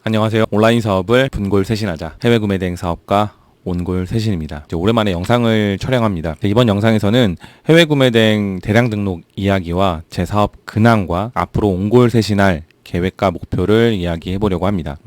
안녕하세요. 온라인 사업을 분골쇄신하자. 해외 구매 대행 사업가 온골쇄신입니다. 오랜만에 영상을 촬영합니다. 이번 영상에서는 해외 구매 대행 대량 등록 이야기와 제 사업 근황과 앞으로 온골쇄신할 계획과 목표를 이야기해 보려고 합니다.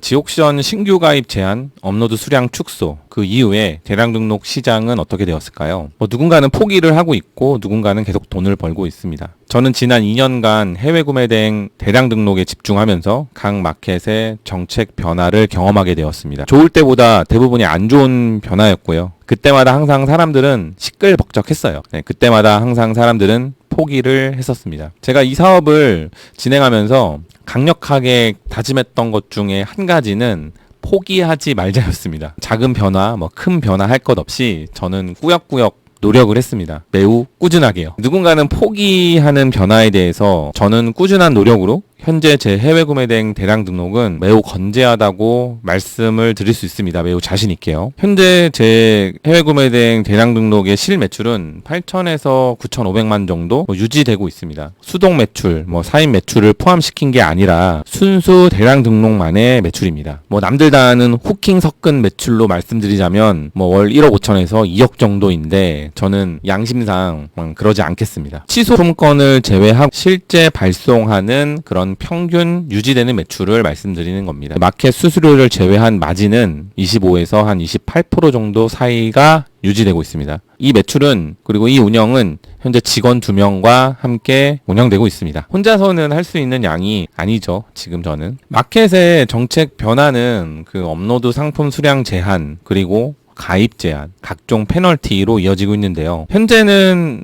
지옥시전 신규 가입 제한, 업로드 수량 축소, 그 이후에 대량 등록 시장은 어떻게 되었을까요? 누군가는 포기를 하고 있고 누군가는 계속 돈을 벌고 있습니다. 저는 지난 2년간 해외 구매 대행 대량 등록에 집중하면서 각 마켓의 정책 변화를 경험하게 되었습니다. 좋을 때보다 대부분이 안 좋은 변화였고요. 그때마다 항상 사람들은 시끌벅적했어요. 그때마다 항상 사람들은 포기를 했었습니다. 제가 이 사업을 진행하면서 강력하게 다짐했던 것 중에 한 가지는 포기하지 말자였습니다. 작은 변화, 큰 변화 할 것 없이 저는 꾸역꾸역 노력을 했습니다. 매우 꾸준하게요. 누군가는 포기하는 변화에 대해서 저는 꾸준한 노력으로 현재 제 해외 구매 대행 대량 등록은 매우 건재하다고 말씀을 드릴 수 있습니다. 매우 자신 있게요. 현재 제 해외 구매 대행 대량 등록의 실 매출은 8천에서 9,500만 정도 유지되고 있습니다. 수동 매출, 사인 매출을 포함시킨 게 아니라 순수 대량 등록만의 매출입니다. 남들 다 아는 후킹 섞은 매출로 말씀드리자면 월 1억 5천에서 2억 정도인데 저는 양심상 그러지 않겠습니다. 취소품건을 제외하고 실제 발송하는 그런 평균 유지되는 매출을 말씀드리는 겁니다. 마켓 수수료를 제외한 마진은 25에서 한 28% 정도 사이가 유지되고 있습니다. 이 매출은 그리고 이 운영은 현재 직원 2명과 함께 운영되고 있습니다. 혼자서는 할 수 있는 양이 아니죠. 지금 저는. 마켓의 정책 변화는 그 업로드 상품 수량 제한 그리고 가입 제한, 각종 페널티로 이어지고 있는데요. 현재는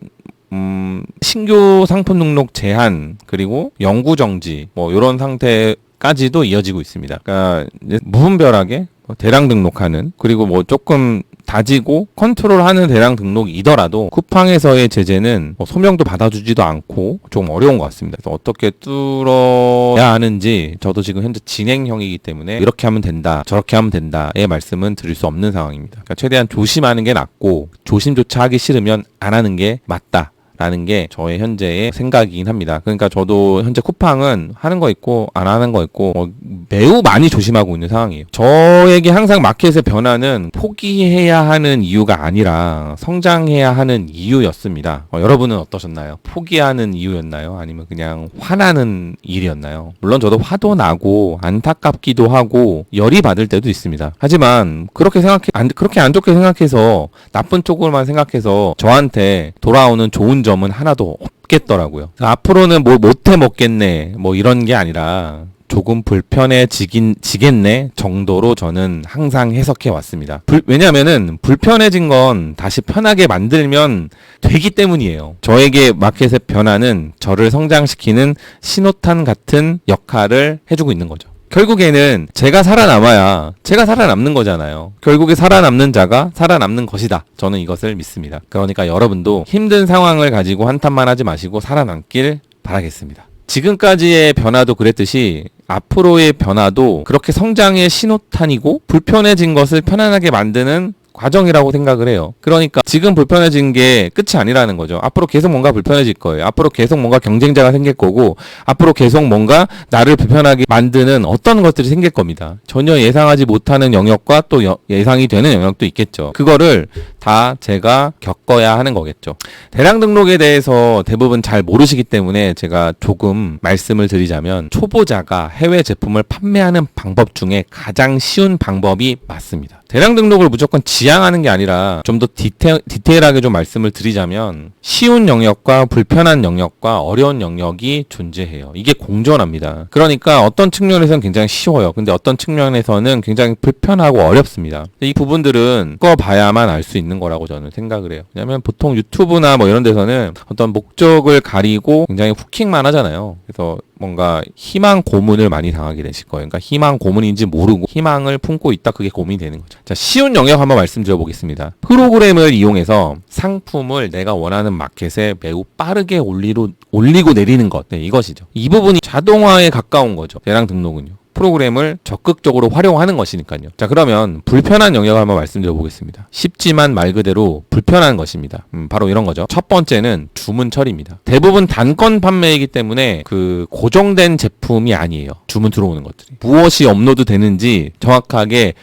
신규 상품 등록 제한 그리고 영구 정지 이런 상태까지도 이어지고 있습니다. 그러니까 무분별하게 대량 등록하는 그리고 조금 다지고 컨트롤하는 대량 등록이더라도 쿠팡에서의 제재는 소명도 받아주지도 않고 좀 어려운 것 같습니다. 그래서 어떻게 뚫어야 하는지 저도 지금 현재 진행형이기 때문에 이렇게 하면 된다, 저렇게 하면 된다의 말씀은 드릴 수 없는 상황입니다. 그러니까 최대한 조심하는 게 낫고 조심조차 하기 싫으면 안 하는 게 맞다. 라는 게 저의 현재의 생각이긴 합니다. 그러니까 저도 현재 쿠팡은 하는 거 있고 안 하는 거 있고 매우 많이 조심하고 있는 상황이에요. 저에게 항상 마켓의 변화는 포기해야 하는 이유가 아니라 성장해야 하는 이유였습니다. 여러분은 어떠셨나요? 포기하는 이유였나요? 아니면 그냥 화나는 일이었나요? 물론 저도 화도 나고 안타깝기도 하고 열이 받을 때도 있습니다. 하지만 그렇게 안 좋게 생각해서 나쁜 쪽으로만 생각해서 저한테 돌아오는 좋은 점은 하나도 없겠더라고요. 앞으로는 못해 먹겠네 이런 게 아니라 조금 불편해지겠네 정도로 저는 항상 해석해 왔습니다. 왜냐하면은 불편해진 건 다시 편하게 만들면 되기 때문이에요. 저에게 마켓의 변화는 저를 성장시키는 신호탄 같은 역할을 해주고 있는 거죠. 결국에는 제가 살아남는 거잖아요. 결국에 살아남는 자가 살아남는 것이다. 저는 이것을 믿습니다. 그러니까 여러분도 힘든 상황을 가지고 한탄만 하지 마시고 살아남길 바라겠습니다. 지금까지의 변화도 그랬듯이 앞으로의 변화도 그렇게 성장의 신호탄이고 불편해진 것을 편안하게 만드는 과정이라고 생각을 해요. 그러니까 지금 불편해진 게 끝이 아니라는 거죠. 앞으로 계속 뭔가 불편해질 거예요. 앞으로 계속 뭔가 경쟁자가 생길 거고 앞으로 계속 뭔가 나를 불편하게 만드는 어떤 것들이 생길 겁니다. 전혀 예상하지 못하는 영역과 또 예상이 되는 영역도 있겠죠. 그거를 다 제가 겪어야 하는 거겠죠. 대량 등록에 대해서 대부분 잘 모르시기 때문에 제가 조금 말씀을 드리자면 초보자가 해외 제품을 판매하는 방법 중에 가장 쉬운 방법이 맞습니다. 대량 등록을 무조건 지향하는 게 아니라 좀 더 디테일하게 좀 말씀을 드리자면 쉬운 영역과 불편한 영역과 어려운 영역이 존재해요. 이게 공존합니다. 그러니까 어떤 측면에서는 굉장히 쉬워요. 근데 어떤 측면에서는 굉장히 불편하고 어렵습니다. 이 부분들은 겪어봐야만 알 수 있는 거라고 저는 생각을 해요. 왜냐면 보통 유튜브나 이런 데서는 어떤 목적을 가리고 굉장히 후킹만 하잖아요. 그래서 뭔가 희망 고문을 많이 당하게 되실 거예요. 그러니까 희망 고문인지 모르고 희망을 품고 있다. 그게 고민이 되는 거죠. 자, 쉬운 영역 한번 말씀드려 보겠습니다. 프로그램을 이용해서 상품을 내가 원하는 마켓에 매우 빠르게 올리고 내리는 것. 이것이죠. 이 부분이 자동화에 가까운 거죠. 대량 등록은요. 프로그램을 적극적으로 활용하는 것이니까요. 자, 그러면 불편한 영역을 한번 말씀드려 보겠습니다. 쉽지만 말 그대로 불편한 것입니다. 바로 이런 거죠. 첫 번째는 주문 처리입니다. 대부분 단건 판매이기 때문에 그 고정된 제품이 아니에요. 주문 들어오는 것들이. 무엇이 업로드 되는지 정확하게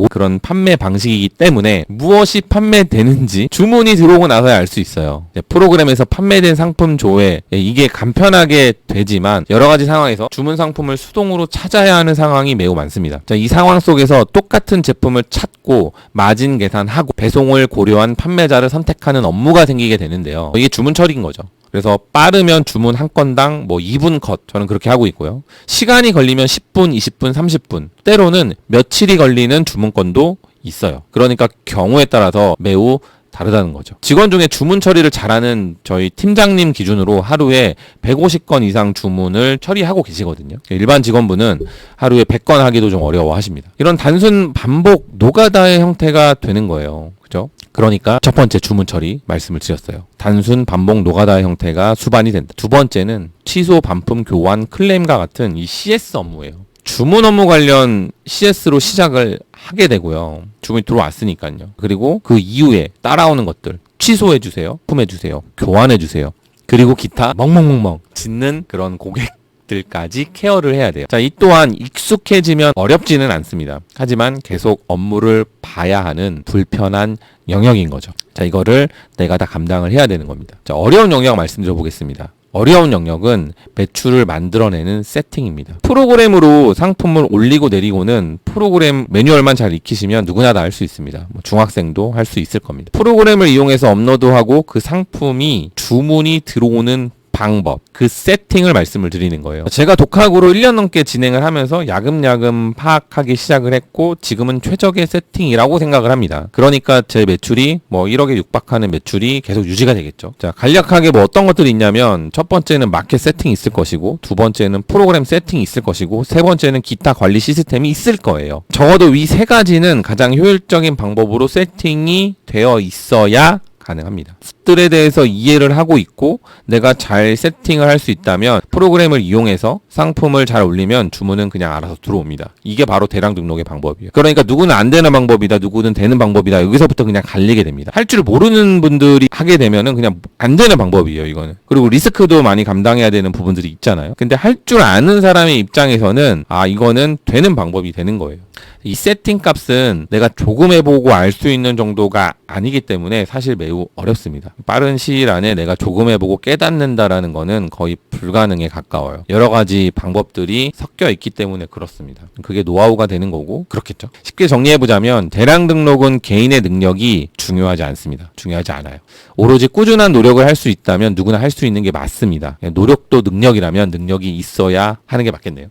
그런 판매 방식이기 때문에 무엇이 판매되는지 주문이 들어오고 나서야 알 수 있어요. 프로그램에서 판매된 상품 조회, 이게 간편하게 되지만 여러 가지 상황에서 주문 상품을 수동으로 찾아야 하는 상황이 매우 많습니다. 자, 이 상황 속에서 똑같은 제품을 찾고 마진 계산하고 배송을 고려한 판매자를 선택하는 업무가 생기게 되는데요. 이게 주문 처리인 거죠. 그래서 빠르면 주문 한 건당 2분 컷, 저는 그렇게 하고 있고요. 시간이 걸리면 10분, 20분, 30분, 때로는 며칠이 걸리는 주문건도 있어요. 그러니까 경우에 따라서 매우 다르다는 거죠. 직원 중에 주문 처리를 잘하는 저희 팀장님 기준으로 하루에 150건 이상 주문을 처리하고 계시거든요. 일반 직원분은 하루에 100건 하기도 좀 어려워하십니다. 이런 단순 반복 노가다의 형태가 되는 거예요. 그죠? 그러니까 첫 번째 주문 처리 말씀을 드렸어요. 단순 반복 노가다의 형태가 수반이 된다. 두 번째는 취소, 반품, 교환, 클레임과 같은 이 CS 업무예요. 주문 업무 관련 CS로 시작을 하게 되고요. 주문이 들어왔으니까요. 그리고 그 이후에 따라오는 것들 취소해주세요, 품해주세요, 교환해주세요. 그리고 기타 멍멍멍멍 짖는 그런 고객들까지 케어를 해야 돼요. 자, 이 또한 익숙해지면 어렵지는 않습니다. 하지만 계속 업무를 봐야 하는 불편한 영역인 거죠. 자, 이거를 내가 다 감당을 해야 되는 겁니다. 자, 어려운 영역 말씀드려 보겠습니다. 어려운 영역은 매출을 만들어내는 세팅입니다. 프로그램으로 상품을 올리고 내리고는 프로그램 매뉴얼만 잘 익히시면 누구나 다 할 수 있습니다. 중학생도 할 수 있을 겁니다. 프로그램을 이용해서 업로드하고 그 상품이 주문이 들어오는 방법, 그 세팅을 말씀을 드리는 거예요. 제가 독학으로 1년 넘게 진행을 하면서 야금야금 파악하기 시작을 했고 지금은 최적의 세팅이라고 생각을 합니다. 그러니까 제 매출이 1억에 육박하는 매출이 계속 유지가 되겠죠. 자, 간략하게 어떤 것들이 있냐면 첫 번째는 마켓 세팅이 있을 것이고 두 번째는 프로그램 세팅이 있을 것이고 세 번째는 기타 관리 시스템이 있을 거예요. 적어도 이 세 가지는 가장 효율적인 방법으로 세팅이 되어 있어야 가능합니다. 들에 대해서 이해를 하고 있고 내가 잘 세팅을 할 수 있다면 프로그램을 이용해서 상품을 잘 올리면 주문은 그냥 알아서 들어옵니다. 이게 바로 대량 등록의 방법이에요. 그러니까 누구는 안 되는 방법이다, 누구는 되는 방법이다. 여기서부터 그냥 갈리게 됩니다. 할 줄 모르는 분들이 하게 되면은 그냥 안 되는 방법이에요, 이거는. 그리고 리스크도 많이 감당해야 되는 부분들이 있잖아요. 근데 할 줄 아는 사람의 입장에서는 이거는 되는 방법이 되는 거예요. 이 세팅 값은 내가 조금 해보고 알 수 있는 정도가 아니기 때문에 사실 매우 어렵습니다. 빠른 시일 안에 내가 조금 해보고 깨닫는다라는 거는 거의 불가능에 가까워요. 여러 가지 방법들이 섞여 있기 때문에 그렇습니다. 그게 노하우가 되는 거고 그렇겠죠. 쉽게 정리해보자면 대량 등록은 개인의 능력이 중요하지 않습니다. 중요하지 않아요. 오로지 꾸준한 노력을 할 수 있다면 누구나 할 수 있는 게 맞습니다. 노력도 능력이라면 능력이 있어야 하는 게 맞겠네요.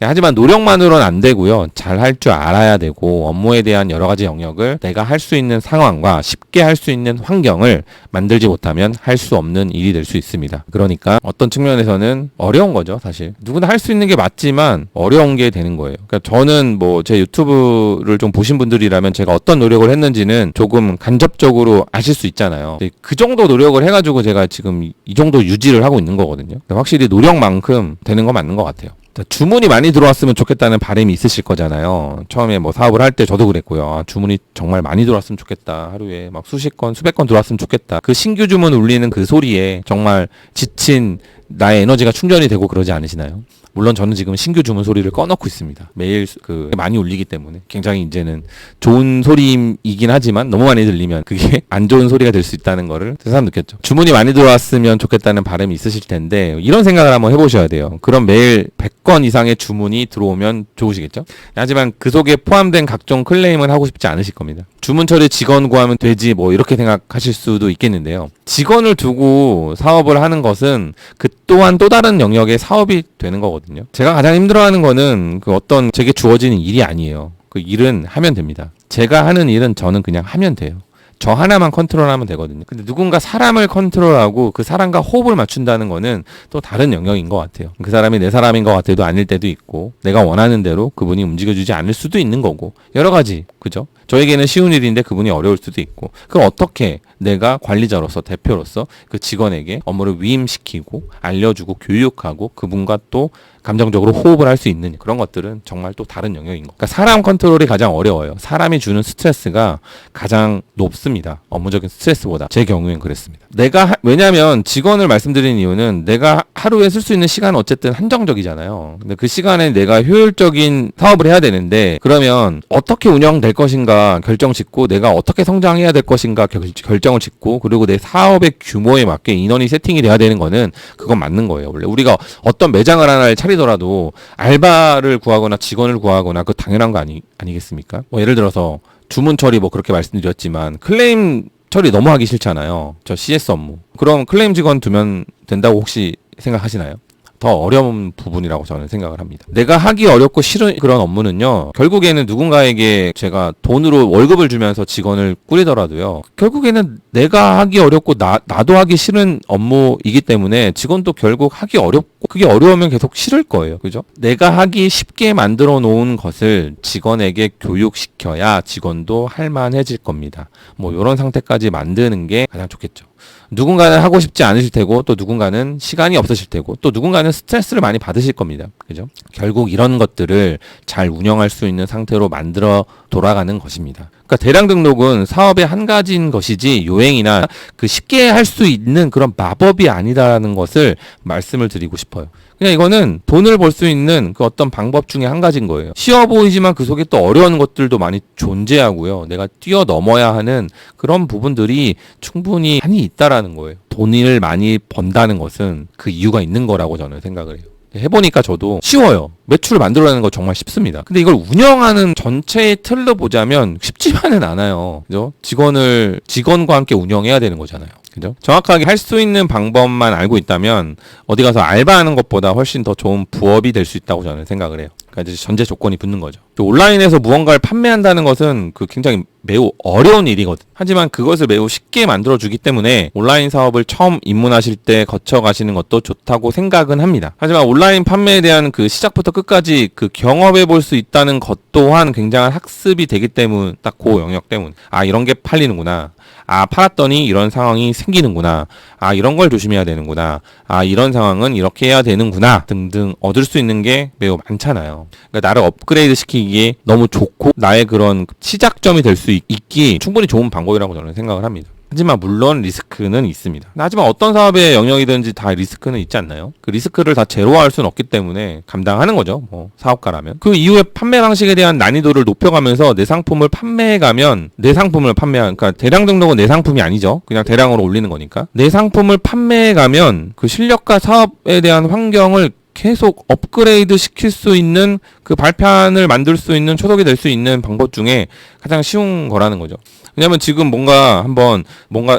하지만 노력만으로는 안 되고요. 잘 할 줄 알아야 되고 업무에 대한 여러 가지 영역을 내가 할 수 있는 상황과 쉽게 할 수 있는 환경을 만들지 못하면 할 수 없는 일이 될 수 있습니다. 그러니까 어떤 측면에서는 어려운 거죠, 사실. 누구나 할 수 있는 게 맞지만 어려운 게 되는 거예요. 그러니까 저는 제 유튜브를 좀 보신 분들이라면 제가 어떤 노력을 했는지는 조금 간접적으로 아실 수 있잖아요. 그 정도 노력을 해가지고 제가 지금 이 정도 유지를 하고 있는 거거든요. 확실히 노력만큼 되는 거 맞는 것 같아요. 주문이 많이 들어왔으면 좋겠다는 바람이 있으실 거잖아요. 처음에 사업을 할 때 저도 그랬고요. 주문이 정말 많이 들어왔으면 좋겠다. 하루에 수십 건, 수백 건 들어왔으면 좋겠다. 그 신규 주문 울리는 그 소리에 정말 지친 나의 에너지가 충전이 되고 그러지 않으시나요? 물론 저는 지금 신규 주문 소리를 꺼놓고 있습니다. 매일 많이 울리기 때문에 굉장히 이제는 좋은 소리이긴 하지만 너무 많이 들리면 그게 안 좋은 소리가 될 수 있다는 거를 새삼 느꼈죠. 주문이 많이 들어왔으면 좋겠다는 바람이 있으실 텐데 이런 생각을 한번 해보셔야 돼요. 그럼 매일 100건 이상의 주문이 들어오면 좋으시겠죠? 하지만 그 속에 포함된 각종 클레임을 하고 싶지 않으실 겁니다. 주문 처리 직원 구하면 되지 이렇게 생각하실 수도 있겠는데요. 직원을 두고 사업을 하는 것은 그 또한 또 다른 영역의 사업이 되는 거거든요. 제가 가장 힘들어하는 거는 어떤 제게 주어지는 일이 아니에요. 그 일은 하면 됩니다. 제가 하는 일은 저는 그냥 하면 돼요. 저 하나만 컨트롤하면 되거든요. 근데 누군가 사람을 컨트롤하고 그 사람과 호흡을 맞춘다는 거는 또 다른 영역인 것 같아요. 그 사람이 내 사람인 것 같아도 아닐 때도 있고 내가 원하는 대로 그분이 움직여주지 않을 수도 있는 거고 여러 가지, 그죠? 저에게는 쉬운 일인데 그분이 어려울 수도 있고 그럼 어떻게 내가 관리자로서 대표로서 그 직원에게 업무를 위임시키고 알려주고 교육하고 그분과 또 감정적으로 호흡을 할 수 있느냐, 그런 것들은 정말 또 다른 영역인 거. 그러니까 사람 컨트롤이 가장 어려워요. 사람이 주는 스트레스가 가장 높습니다. 업무적인 스트레스보다. 제 경우엔 그랬습니다. 왜냐하면 직원을 말씀드리는 이유는 내가 하루에 쓸 수 있는 시간은 어쨌든 한정적이잖아요. 근데 그 시간에 내가 효율적인 사업을 해야 되는데, 그러면 어떻게 운영될 것인가 결정 짓고, 내가 어떻게 성장해야 될 것인가 결정을 짓고, 그리고 내 사업의 규모에 맞게 인원이 세팅이 돼야 되는 거는 그건 맞는 거예요. 원래 우리가 어떤 매장을 하나를 차리더라도 알바를 구하거나 직원을 구하거나 그거 당연한 거 아니겠습니까? 뭐 예를 들어서 주문 처리 뭐 그렇게 말씀드렸지만 클레임 처리 너무 하기 싫잖아요. 저 CS 업무. 그럼 클레임 직원 두면 된다고 혹시 생각하시나요? 더 어려운 부분이라고 저는 생각을 합니다. 내가 하기 어렵고 싫은 그런 업무는요, 결국에는 누군가에게 제가 돈으로 월급을 주면서 직원을 꾸리더라도요, 결국에는 내가 하기 어렵고 나도 하기 싫은 업무이기 때문에 직원도 결국 하기 어렵고, 그게 어려우면 계속 싫을 거예요. 그죠? 내가 하기 쉽게 만들어 놓은 것을 직원에게 교육시켜야 직원도 할만해질 겁니다. 뭐 이런 상태까지 만드는 게 가장 좋겠죠. 누군가는 하고 싶지 않으실 테고, 또 누군가는 시간이 없으실 테고, 또 누군가는 스트레스를 많이 받으실 겁니다. 그죠? 결국 이런 것들을 잘 운영할 수 있는 상태로 만들어 돌아가는 것입니다. 그러니까 대량 등록은 사업의 한 가지인 것이지 요행이나 그 쉽게 할 수 있는 그런 마법이 아니다라는 것을 말씀을 드리고 싶어요. 그냥 이거는 돈을 벌 수 있는 그 어떤 방법 중에 한 가지인 거예요. 쉬워 보이지만 그 속에 또 어려운 것들도 많이 존재하고요. 내가 뛰어넘어야 하는 그런 부분들이 충분히 많이 있다라는 거예요. 돈을 많이 번다는 것은 그 이유가 있는 거라고 저는 생각을 해요. 해보니까 저도 쉬워요. 매출을 만들어내는 거 정말 쉽습니다. 근데 이걸 운영하는 전체의 틀로 보자면 쉽지만은 않아요. 그죠? 직원과 함께 운영해야 되는 거잖아요. 그죠? 정확하게 할 수 있는 방법만 알고 있다면 어디 가서 알바하는 것보다 훨씬 더 좋은 부업이 될 수 있다고 저는 생각을 해요. 그러니까 이제 전제 조건이 붙는 거죠. 온라인에서 무언가를 판매한다는 것은 그 굉장히 매우 어려운 일이거든. 하지만 그것을 매우 쉽게 만들어주기 때문에 온라인 사업을 처음 입문하실 때 거쳐가시는 것도 좋다고 생각은 합니다. 하지만 온라인 판매에 대한 그 시작부터 끝까지 그 경험해 볼 수 있다는 것 또한 굉장한 학습이 되기 때문, 딱 그 영역 때문. 아, 이런 게 팔리는구나. 아, 팔았더니 이런 상황이 생기는구나. 아, 이런 걸 조심해야 되는구나. 아, 이런 상황은 이렇게 해야 되는구나. 등등 얻을 수 있는 게 매우 많잖아요. 그러니까 나를 업그레이드 시키기에 너무 좋고 나의 그런 시작점이 될 수 있기 충분히 좋은 방법이라고 저는 생각을 합니다. 하지만 물론 리스크는 있습니다. 하지만 어떤 사업의 영역이든지 다 리스크는 있지 않나요? 그 리스크를 다 제로화할 수는 없기 때문에 감당하는 거죠. 뭐 사업가라면. 그 이후에 판매 방식에 대한 난이도를 높여가면서 내 상품을 판매해가면 그러니까 대량 등록은 내 상품이 아니죠. 그냥 대량으로 올리는 거니까. 내 상품을 판매해가면 그 실력과 사업에 대한 환경을 계속 업그레이드 시킬 수 있는 그 발판을 만들 수 있는 초석이 될 수 있는 방법 중에 가장 쉬운 거라는 거죠. 왜냐면 지금 뭔가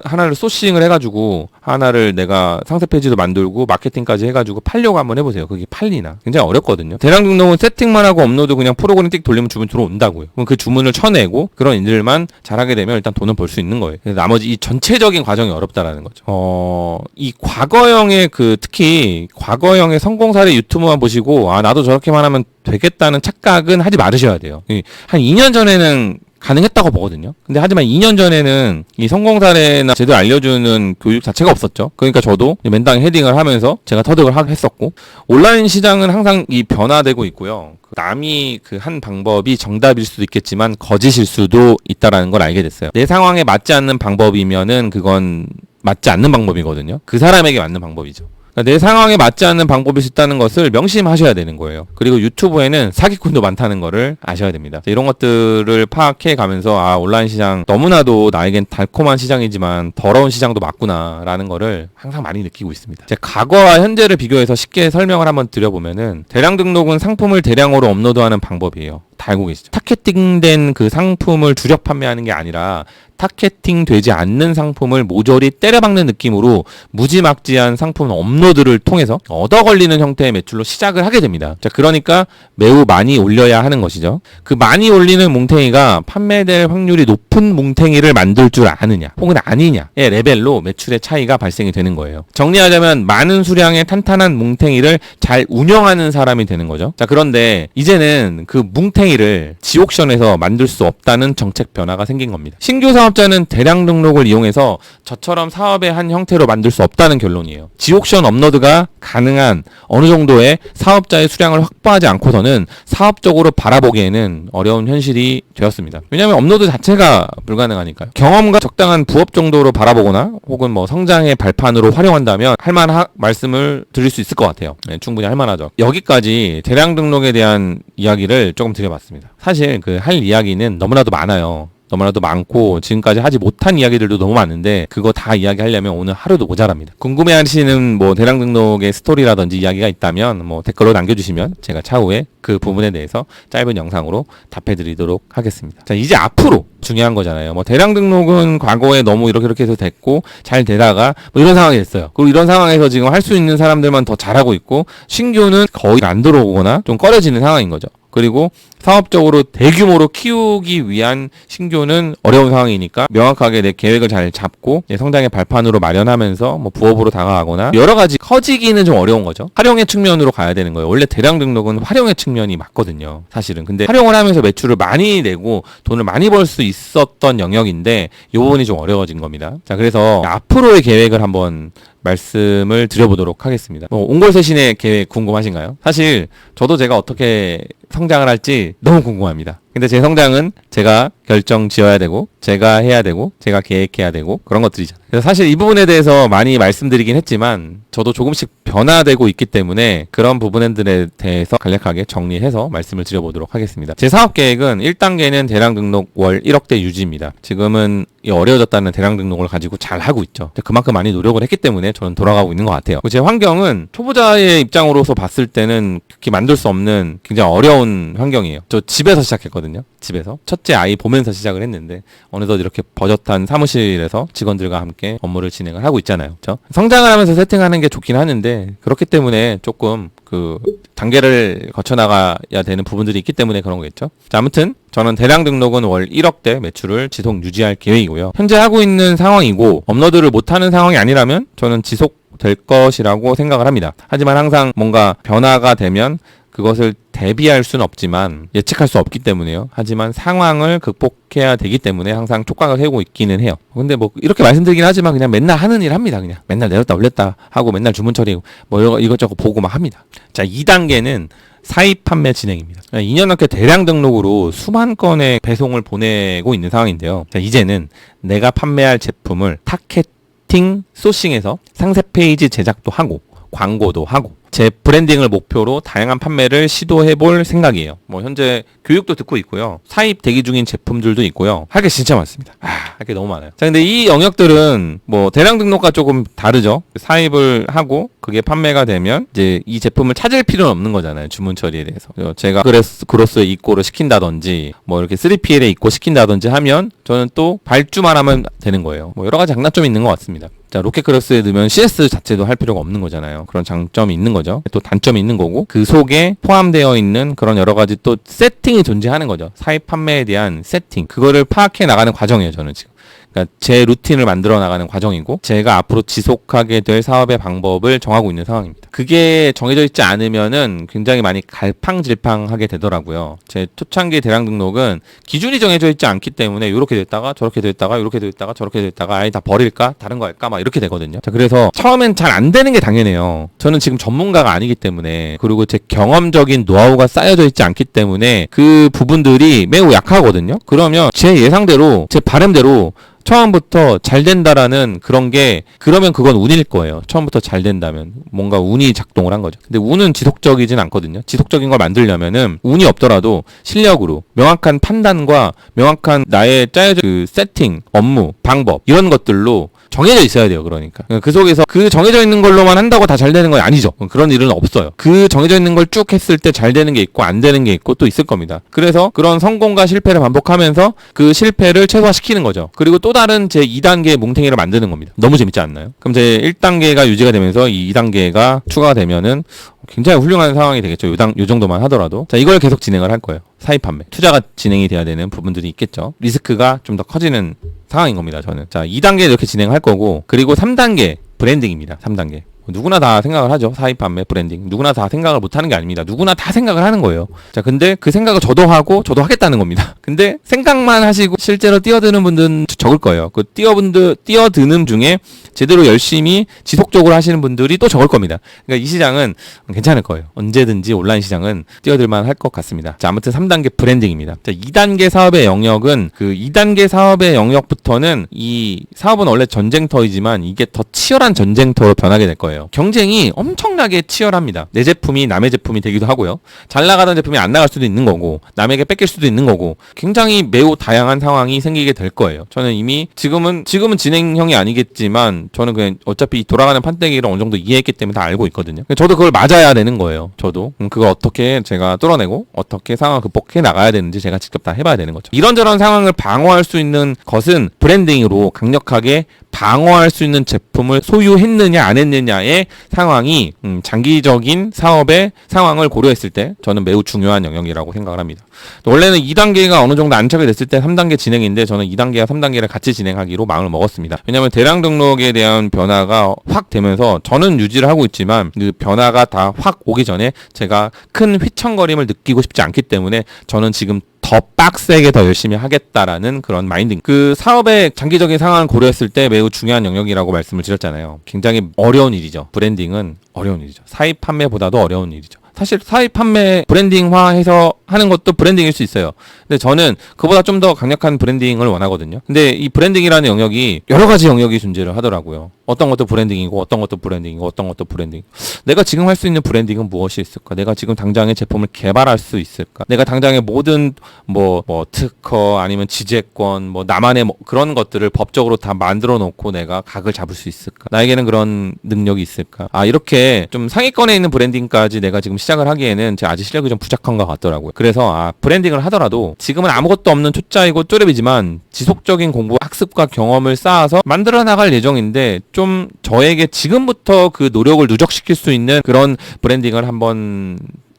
하나를 소싱을 해가지고 하나를 내가 상세 페이지도 만들고 마케팅까지 해가지고 팔려고 한번 해보세요. 그게 팔리나? 굉장히 어렵거든요. 대량 등록은 세팅만 하고 업로드 그냥 프로그램 띡 돌리면 주문 들어온다고요. 그럼 그 주문을 쳐내고 그런 일들만 잘하게 되면 일단 돈은 벌 수 있는 거예요. 그래서 나머지 이 전체적인 과정이 어렵다라는 거죠. 이 과거형의 특히 과거형의 성공 사례 유튜브만 보시고 아 나도 저렇게만 하면 되겠다는 착각은 하지 말으셔야 돼요. 한 2년 전에는 가능했다고 보거든요. 근데 하지만 2년 전에는 이 성공 사례나 제대로 알려주는 교육 자체가 없었죠. 그러니까 저도 맨땅에 헤딩을 하면서 제가 터득을 했었고, 온라인 시장은 항상 이 변화되고 있고요. 남이 그 한 방법이 정답일 수도 있겠지만 거짓일 수도 있다라는 걸 알게 됐어요. 내 상황에 맞지 않는 방법이면은 그건 맞지 않는 방법이거든요. 그 사람에게 맞는 방법이죠. 내 상황에 맞지 않는 방법일 수 있다는 것을 명심하셔야 되는 거예요. 그리고 유튜브에는 사기꾼도 많다는 거를 아셔야 됩니다. 이런 것들을 파악해 가면서 아 온라인 시장 너무나도 나에겐 달콤한 시장이지만 더러운 시장도 맞구나라는 거를 항상 많이 느끼고 있습니다. 제 과거와 현재를 비교해서 쉽게 설명을 한번 드려보면은 대량 등록은 상품을 대량으로 업로드하는 방법이에요. 다 알고 계시죠? 타겟팅된 그 상품을 주력 판매하는 게 아니라 타겟팅 되지 않는 상품을 모조리 때려박는 느낌으로 무지막지한 상품 업로드를 통해서 얻어 걸리는 형태의 매출로 시작을 하게 됩니다. 자, 그러니까 매우 많이 올려야 하는 것이죠. 그 많이 올리는 뭉탱이가 판매될 확률이 높은 뭉탱이를 만들 줄 아느냐 혹은 아니냐의 레벨로 매출의 차이가 발생이 되는 거예요. 정리하자면 많은 수량의 탄탄한 뭉탱이를 잘 운영하는 사람이 되는 거죠. 자, 그런데 이제는 그 뭉탱이를 이야기를 지옥션에서 만들 수 없다는 정책 변화가 생긴 겁니다. 신규 사업자는 대량 등록을 이용해서 저처럼 사업의 한 형태로 만들 수 없다는 결론이에요. 지옥션 업로드가 가능한 어느 정도의 사업자의 수량을 확보하지 않고서는 사업적으로 바라보기에는 어려운 현실이 되었습니다. 왜냐하면 업로드 자체가 불가능하니까요. 경험과 적당한 부업 정도로 바라보거나 혹은 뭐 성장의 발판으로 활용한다면 할만한 말씀을 드릴 수 있을 것 같아요. 네, 충분히 할만하죠. 여기까지 대량 등록에 대한 이야기를 조금 드려봤습니다. 사실 그 할 이야기는 너무나도 많아요. 너무나도 많고 지금까지 하지 못한 이야기들도 너무 많은데 그거 다 이야기하려면 오늘 하루도 모자랍니다. 궁금해하시는 뭐 대량 등록의 스토리라든지 이야기가 있다면 뭐 댓글로 남겨주시면 제가 차후에 그 부분에 대해서 짧은 영상으로 답해드리도록 하겠습니다. 자, 이제 앞으로 중요한 거잖아요. 뭐 대량 등록은 과거에 너무 이렇게 해서 됐고 잘 되다가 뭐 이런 상황이 됐어요. 그리고 이런 상황에서 지금 할 수 있는 사람들만 더 잘하고 있고 신규는 거의 안 들어오거나 좀 꺼려지는 상황인 거죠. 그리고 사업적으로 대규모로 키우기 위한 신규는 어려운 상황이니까 명확하게 내 계획을 잘 잡고 내 성장의 발판으로 마련하면서 뭐 부업으로 다가가거나 여러 가지 커지기는 좀 어려운 거죠. 활용의 측면으로 가야 되는 거예요. 원래 대량 등록은 활용의 측면이 맞거든요. 사실은. 근데 활용을 하면서 매출을 많이 내고 돈을 많이 벌 수 있었던 영역인데 이 부분이 좀 어려워진 겁니다. 자, 그래서 앞으로의 계획을 한번 말씀을 드려보도록 하겠습니다. 옹골쇄신의 계획 궁금하신가요? 사실 저도 제가 어떻게 성장을 할지 너무 궁금합니다. 근데 제 성장은 제가 결정 지어야 되고 제가 해야 되고 제가 계획해야 되고 그런 것들이잖아요. 그래서 사실 이 부분에 대해서 많이 말씀드리긴 했지만 저도 조금씩 변화되고 있기 때문에 그런 부분들에 대해서 간략하게 정리해서 말씀을 드려보도록 하겠습니다. 제 사업 계획은 1단계는 대량 등록 월 1억대 유지입니다. 지금은 이 어려워졌다는 대량 등록을 가지고 잘 하고 있죠. 그만큼 많이 노력을 했기 때문에 저는 돌아가고 있는 것 같아요. 제 환경은 초보자의 입장으로서 봤을 때는 특히 만들 수 없는 굉장히 어려운 환경이에요. 저 집에서 시작했거든요. 집에서 첫째 아이 보면서 시작을 했는데 어느덧 이렇게 버젓한 사무실에서 직원들과 함께 업무를 진행을 하고 있잖아요. 그렇죠? 성장을 하면서 세팅하는 게 좋긴 하는데 그렇기 때문에 조금 그 단계를 거쳐나가야 되는 부분들이 있기 때문에 그런 거겠죠. 자, 아무튼 저는 대량 등록은 월 1억대 매출을 지속 유지할 계획이고요. 현재 하고 있는 상황이고 업로드를 못하는 상황이 아니라면 저는 지속될 것이라고 생각을 합니다. 하지만 항상 뭔가 변화가 되면 그것을 대비할 수는 없지만 예측할 수 없기 때문에요. 하지만 상황을 극복해야 되기 때문에 항상 촉각을 세우고 있기는 해요. 근데 뭐 이렇게 말씀드리긴 하지만 그냥 맨날 하는 일 합니다. 그냥 맨날 내렸다 올렸다 하고 맨날 주문 처리하고 뭐 이것저것 보고 막 합니다. 자, 2단계는 사입 판매 진행입니다. 2년 넘게 대량 등록으로 수만 건의 배송을 보내고 있는 상황인데요. 자, 이제는 내가 판매할 제품을 타겟팅 소싱해서 상세 페이지 제작도 하고 광고도 하고 제 브랜딩을 목표로 다양한 판매를 시도해볼 생각이에요. 뭐 현재 교육도 듣고 있고요. 사입 대기 중인 제품들도 있고요. 할 게 진짜 많습니다. 할 게 너무 많아요. 자, 근데 이 영역들은 뭐 대량 등록과 조금 다르죠. 사입을 하고 그게 판매가 되면 이제 이 제품을 찾을 필요는 없는 거잖아요. 주문 처리에 대해서. 제가 그로스에 입고를 시킨다든지 뭐 이렇게 3PL에 입고 시킨다든지 하면 저는 또 발주만 하면 되는 거예요. 뭐 여러 가지 장단점이 있는 것 같습니다. 자, 로켓크로스에 넣으면 CS 자체도 할 필요가 없는 거잖아요. 그런 장점이 있는 거죠. 또 단점이 있는 거고 그 속에 포함되어 있는 그런 여러 가지 또 세팅이 존재하는 거죠. 사입 판매에 대한 세팅. 그거를 파악해 나가는 과정이에요, 저는 지금. 그러니까 제 루틴을 만들어 나가는 과정이고 제가 앞으로 지속하게 될 사업의 방법을 정하고 있는 상황입니다. 그게 정해져 있지 않으면은 굉장히 많이 갈팡질팡하게 되더라고요. 제 초창기 대량 등록은 기준이 정해져 있지 않기 때문에 이렇게 됐다가 저렇게 됐다가 이렇게 됐다가 저렇게 됐다가 아예 다 버릴까? 다른 거 할까? 막 이렇게 되거든요. 자, 그래서 처음엔 잘 안 되는 게 당연해요. 저는 지금 전문가가 아니기 때문에 그리고 제 경험적인 노하우가 쌓여져 있지 않기 때문에 그 부분들이 매우 약하거든요. 그러면 제 예상대로 제 바람대로 처음부터 잘 된다라는 그런 게 그러면 그건 운일 거예요. 처음부터 잘 된다면 뭔가 운이 작동을 한 거죠. 근데 운은 지속적이진 않거든요. 지속적인 걸 만들려면은 운이 없더라도 실력으로 명확한 판단과 명확한 나의 짜여진 그 세팅, 업무, 방법 이런 것들로 정해져 있어야 돼요. 그러니까 그 속에서 그 정해져 있는 걸로만 한다고 다 잘 되는 건 아니죠. 그런 일은 없어요. 그 정해져 있는 걸 쭉 했을 때 잘 되는 게 있고 안 되는 게 있고 또 있을 겁니다. 그래서 그런 성공과 실패를 반복하면서 그 실패를 최소화시키는 거죠. 그리고 또 다른 제 2단계의 뭉탱이를 만드는 겁니다. 너무 재밌지 않나요? 그럼 제 1단계가 유지가 되면서 이 2단계가 추가가 되면은 굉장히 훌륭한 상황이 되겠죠. 요 정도만 하더라도. 자, 이걸 계속 진행을 할 거예요. 사입 판매. 투자가 진행이 돼야 되는 부분들이 있겠죠. 리스크가 좀 더 커지는 상황인 겁니다, 저는. 자, 2단계 이렇게 진행할 거고, 그리고 3단계 브랜딩입니다. 3단계. 누구나 다 생각을 하죠. 사입 판매, 브랜딩. 누구나 다 생각을 못하는 게 아닙니다. 누구나 다 생각을 하는 거예요. 자, 근데 그 생각을 저도 하고 저도 하겠다는 겁니다. 근데 생각만 하시고 실제로 뛰어드는 분들은 적을 거예요. 그 뛰어드는 중에 제대로 열심히 지속적으로 하시는 분들이 또 적을 겁니다. 그러니까 이 시장은 괜찮을 거예요. 언제든지 온라인 시장은 뛰어들만 할 것 같습니다. 자, 아무튼 3단계 브랜딩입니다. 자, 2단계 사업의 영역은 그 2단계 사업의 영역부터는 이 사업은 원래 전쟁터이지만 이게 더 치열한 전쟁터로 변하게 될 거예요. 경쟁이 엄청나게 치열합니다. 내 제품이 남의 제품이 되기도 하고요. 잘 나가던 제품이 안 나갈 수도 있는 거고 남에게 뺏길 수도 있는 거고 굉장히 매우 다양한 상황이 생기게 될 거예요. 저는 이미 지금은 진행형이 아니겠지만 저는 그냥 어차피 돌아가는 판때기를 어느 정도 이해했기 때문에 다 알고 있거든요. 저도 그걸 맞아야 되는 거예요. 저도 그걸 어떻게 제가 뚫어내고 어떻게 상황을 극복해 나가야 되는지 제가 직접 다 해봐야 되는 거죠. 이런저런 상황을 방어할 수 있는 것은 브랜딩으로 강력하게 방어할 수 있는 제품을 소유했느냐 안 했느냐의 상황이 장기적인 사업의 상황을 고려했을 때 저는 매우 중요한 영역이라고 생각을 합니다. 원래는 2단계가 어느 정도 안착이 됐을 때 3단계 진행인데 저는 2단계와 3단계를 같이 진행하기로 마음을 먹었습니다. 왜냐하면 대량 등록에 대한 변화가 확 되면서 저는 유지를 하고 있지만 그 변화가 다 확 오기 전에 제가 큰 휘청거림을 느끼고 싶지 않기 때문에 저는 지금 더 빡세게 더 열심히 하겠다라는 그런 마인드. 그 사업의 장기적인 상황을 고려했을 때 매우 중요한 영역이라고 말씀을 드렸잖아요. 굉장히 어려운 일이죠. 브랜딩은 어려운 일이죠. 사입 판매보다도 어려운 일이죠. 사실 사입 판매 브랜딩화해서 하는 것도 브랜딩일 수 있어요. 근데 저는 그보다 좀 더 강력한 브랜딩을 원하거든요. 근데 이 브랜딩이라는 영역이 여러 가지 영역이 존재를 하더라고요. 어떤 것도 브랜딩이고 어떤 것도 브랜딩이고 어떤 것도 브랜딩. 내가 지금 할 수 있는 브랜딩은 무엇이 있을까? 내가 지금 당장의 제품을 개발할 수 있을까? 내가 당장의 모든 뭐 특허 아니면 지재권 나만의 그런 것들을 법적으로 다 만들어 놓고 내가 각을 잡을 수 있을까? 나에게는 그런 능력이 있을까? 이렇게 좀 상위권에 있는 브랜딩까지 내가 지금 시작을 하기에는 제가 아직 실력이 좀 부족한 것 같더라고요. 그래서 브랜딩을 하더라도 지금은 아무것도 없는 초짜이고 쪼렙이지만 지속적인 공부, 학습과 경험을 쌓아서 만들어 나갈 예정인데 좀 저에게 지금부터 그 노력을 누적시킬 수 있는 그런 브랜딩을 한번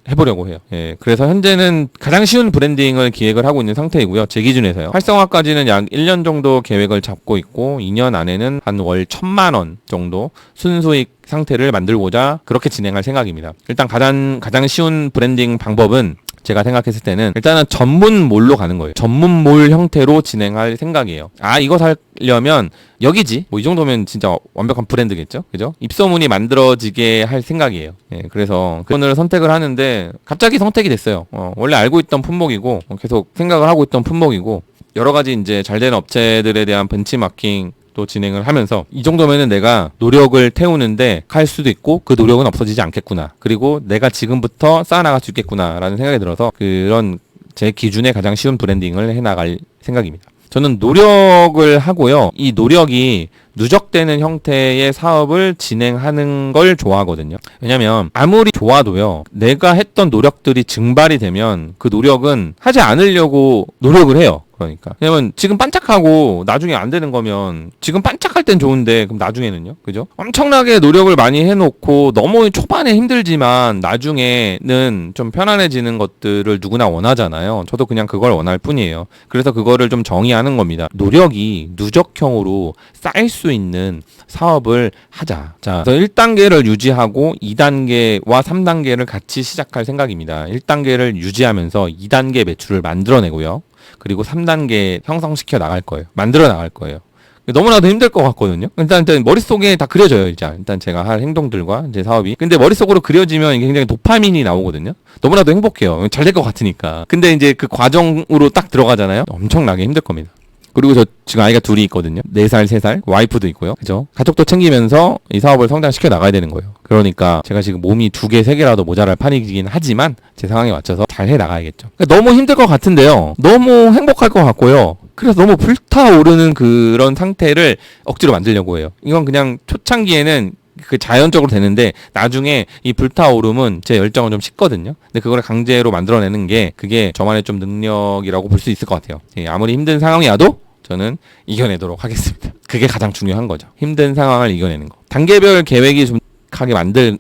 해보려고 해요. 예, 그래서 현재는 가장 쉬운 브랜딩을 기획을 하고 있는 상태이고요. 제 기준에서요. 활성화까지는 약 1년 정도 계획을 잡고 있고 2년 안에는 한 월 1,000만 원 정도 순수익 상태를 만들고자 그렇게 진행할 생각입니다. 일단 가장 쉬운 브랜딩 방법은 제가 생각했을 때는 일단은 전문몰로 가는 거예요. 전문몰 형태로 진행할 생각이에요. 이거 살려면 여기지. 이 정도면 진짜 완벽한 브랜드겠죠? 그죠? 입소문이 만들어지게 할 생각이에요. 예, 그래서 그거를 선택을 하는데 갑자기 선택이 됐어요. 원래 알고 있던 품목이고 계속 생각을 하고 있던 품목이고 여러 가지 이제 잘 되는 업체들에 대한 벤치마킹 또 진행을 하면서 이 정도면은 내가 노력을 태우는데 할 수도 있고 그 노력은 없어지지 않겠구나. 그리고 내가 지금부터 쌓아나갈 수 있겠구나라는 생각이 들어서 그런 제 기준에 가장 쉬운 브랜딩을 해나갈 생각입니다. 저는 노력을 하고요. 이 노력이 누적되는 형태의 사업을 진행하는 걸 좋아하거든요. 왜냐면 아무리 좋아도요. 내가 했던 노력들이 증발이 되면 그 노력은 하지 않으려고 노력을 해요. 그러니까. 왜냐면 지금 반짝하고 나중에 안 되는 거면 지금 반짝할 땐 좋은데 그럼 나중에는요? 그죠? 엄청나게 노력을 많이 해놓고 너무 초반에 힘들지만 나중에는 좀 편안해지는 것들을 누구나 원하잖아요. 저도 그냥 그걸 원할 뿐이에요. 그래서 그거를 좀 정의하는 겁니다. 노력이 누적형으로 쌓일 수 있는 사업을 하자. 자, 그래서 1단계를 유지하고 2단계와 3단계를 같이 시작할 생각입니다. 1단계를 유지하면서 2단계 매출을 만들어내고요. 그리고 3단계 형성시켜 나갈 거예요. 만들어 나갈 거예요. 너무나도 힘들 것 같거든요. 일단 머릿속에 다 그려져요. 일단 제가 할 행동들과 제 사업이. 근데 머릿속으로 그려지면 이게 굉장히 도파민이 나오거든요. 너무나도 행복해요. 잘 될 것 같으니까. 근데 이제 그 과정으로 딱 들어가잖아요. 엄청나게 힘들 겁니다. 그리고 저 지금 아이가 둘이 있거든요. 4살, 3살. 와이프도 있고요. 그죠? 가족도 챙기면서 이 사업을 성장시켜 나가야 되는 거예요. 그러니까 제가 지금 몸이 2개, 3개라도 모자랄 판이긴 하지만 제 상황에 맞춰서 잘 해 나가야겠죠. 그러니까 너무 힘들 것 같은데요. 너무 행복할 것 같고요. 그래서 너무 불타오르는 그런 상태를 억지로 만들려고 해요. 이건 그냥 초창기에는 그 자연적으로 되는데 나중에 이 불타오름은 제 열정을 좀 식거든요. 근데 그걸 강제로 만들어내는 게 그게 저만의 좀 능력이라고 볼 수 있을 것 같아요. 아무리 힘든 상황이 와도 저는 이겨내도록 하겠습니다. 그게 가장 중요한 거죠. 힘든 상황을 이겨내는 거. 단계별 계획이 좀 하게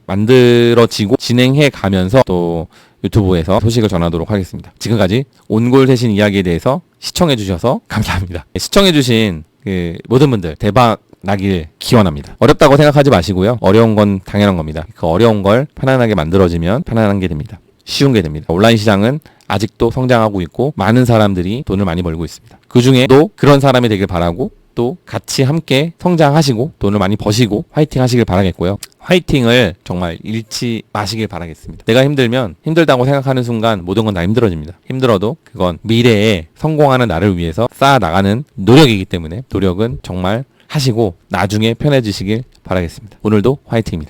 만들어지고 진행해 가면서 또 유튜브에서 소식을 전하도록 하겠습니다. 지금까지 온골 세신 이야기에 대해서 시청해 주셔서 감사합니다. 시청해 주신 그 모든 분들 대박 나길 기원합니다. 어렵다고 생각하지 마시고요. 어려운 건 당연한 겁니다. 그 어려운 걸 편안하게 만들어지면 편안한 게 됩니다. 쉬운 게 됩니다. 온라인 시장은 아직도 성장하고 있고 많은 사람들이 돈을 많이 벌고 있습니다. 그 중에도 그런 사람이 되길 바라고 또 같이 함께 성장하시고 돈을 많이 버시고 화이팅 하시길 바라겠고요. 화이팅을 정말 잃지 마시길 바라겠습니다. 내가 힘들면 힘들다고 생각하는 순간 모든 건 다 힘들어집니다. 힘들어도 그건 미래에 성공하는 나를 위해서 쌓아나가는 노력이기 때문에 노력은 정말 하시고 나중에 편해지시길 바라겠습니다. 오늘도 화이팅입니다.